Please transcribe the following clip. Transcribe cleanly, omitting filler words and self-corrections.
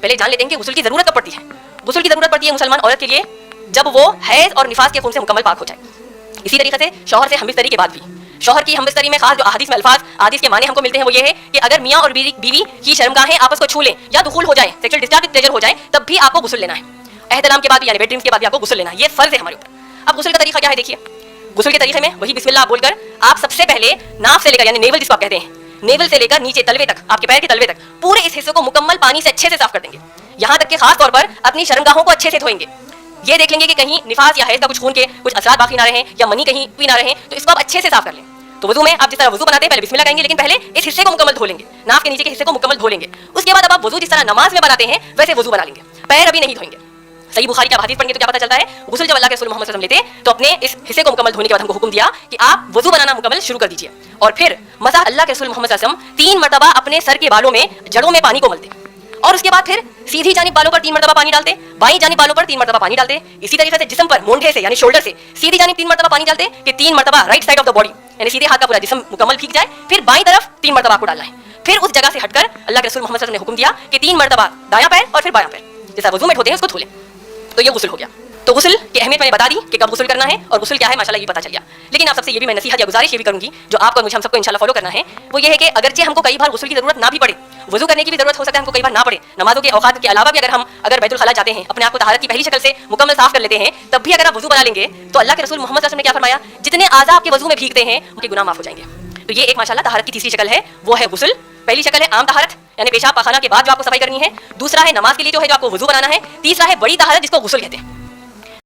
पहले जान लेते हैं कि गुस्ल की जरूरत कब पड़ती है। गुस्ल की जरूरत पड़ती है मुसलमान औरत के लिए जब वो हैज और निफास के खून से मुकम्मल पाक हो जाए। इसी तरीके से शौहर से हमबिस्तरी के बाद भी, शौहर की हमबिस्तरी में खास जो अहादीस में अल्फाज हदीस के माने हमको मिलते हैं वो ये है कि अगर मियाँ और बीवी की शर्मगाहें आपस को छू लें या दुखूल हो जाए, सेक्सुअल डिस्चार्ज प्लेजर हो जाए, तब भी आपको गुस्ल लेना है। एहतराम के बाद भी यानी बेड ड्रीम्स के बाद भी आपको गुस्ल लेना है, ये फर्ज है हमारे ऊपर। अब गुस्ल का तरीका क्या है देखिए। गुस्ल के तरीके में वही बिस्मिल्लाह बोलकर आप सबसे पहले नाक से लेकर यानी नेवल जिसको आप कहते हैं, नेवल से लेकर नीचे तलवे तक, आपके पैर के तलवे तक पूरे इस हिस्से को मुकम्मल पानी से अच्छे से साफ कर देंगे। यहाँ तक कि खास तौर पर अपनी शर्मगाहों को अच्छे से धोएंगे। ये देख लेंगे कि कहीं निफास या हैज का कुछ खून के कुछ असरात बाकी ना रहे या मनी कहीं भी ना रहे, तो इसको आप अच्छे से साफ कर लें। तो वजू में आप जिस तरह वजू बनाते हैं पहले बिस्मिल्लाह कहेंगे, लेकिन पहले इस हिस्से को मुकम्मल धो लेंगे, नाक के नीचे के हिस्से को मुकम्मल धो लेंगे। उसके बाद अब आप वजू जिस तरह नमाज में बनाते हैं वैसे वजू बना लेंगे, पैर अभी नहीं धोएंगे। सही बुखारी का हदीस पढ़ेंगे तो क्या पता चलता है, गुस्ल जब अल्लाह के रसूल मोहम्मद सल्लल्लाहु अलैहि वसल्लम लेते तो अपने इस हिस्से को मुकम्मल धोने के बाद हमको हुक्म दिया कि आप वजू बनाना मुकम्मल शुरू कर दीजिए और फिर मसा अल्लाह के रसूल मोहम्मद सल्लल्लाहु अलैहि वसल्लम 3 मरतबा अपने सर के बालों में जड़ों में पानी को मलते और उसके बाद फिर सीधी जानिब बालों पर 3 मरतबा पानी डालते, बाईं जानिब बालों पर 3 मरतबा पानी डालते। इसी तरीके से जिस्म पर मोंढे से यानी शोल्डर से सीधी जानिब 3 मरतबा पानी डालते कि 3 मरतबा right side of the body यानी सीधे हाथ का पूरा जिस्म मुकम्मल भीग जाए, फिर बाईं तरफ 3 मरतबा आपको डालना है। फिर उस जगह से हटकर अल्लाह के रसूल मोहम्मद सल्लल्लाहु अलैहि वसल्लम ने हुक्म दिया कि 3 मरतबा दायां पैर और फिर बायां पैर, जैसा वजू में धोते हैं उसको धो लें। तो ये गुस्ल हो गया। तो गुस्ल की अहमियत मैंने बता दी कि कब गुस्ल करना है और गुस्ल क्या है, माशाल्लाह ये पता चल गया। लेकिन आप सबसे ये भी मैं नसीहत या गुजारिश ये भी करूंगी जो आपको मुझे हम सबको इंशाल्लाह फॉलो करना है, वो ये है कि अगरचे हमको कई बार गुस्ल की जरूरत ना भी पड़े, वजू करने की भी जरूरत हो सकता है हमको कई बार ना पड़े, नमाजों के औकात के अलावा भी अगर बैतुल खला जाते हैं, अपने आप को तहारत की पहली शक्ल से मुकम्मल साफ कर लेते हैं, तब भी अगर आप वजू बना लेंगे तो अल्लाह के रसूल मोहम्मद सल्लल्लाहु अलैहि वसल्लम ने क्या फरमाया, जितने आज़ा आपके वजू में भीगते हैं उनके गुनाह माफ हो जाएंगे। तो ये एक माशाल्लाह तहारत की तीसरी शक्ल है, वो है गुस्ल। पहली शक्ल है आम तहारत यानी पेशाब पाखाना के बाद जो आपको सफाई करनी है, दूसरा है नमाज के लिए जो है जो आपको वजू बनाना है, तीसरा है बड़ी तहारत जिसको गुस्ल कहते हैं।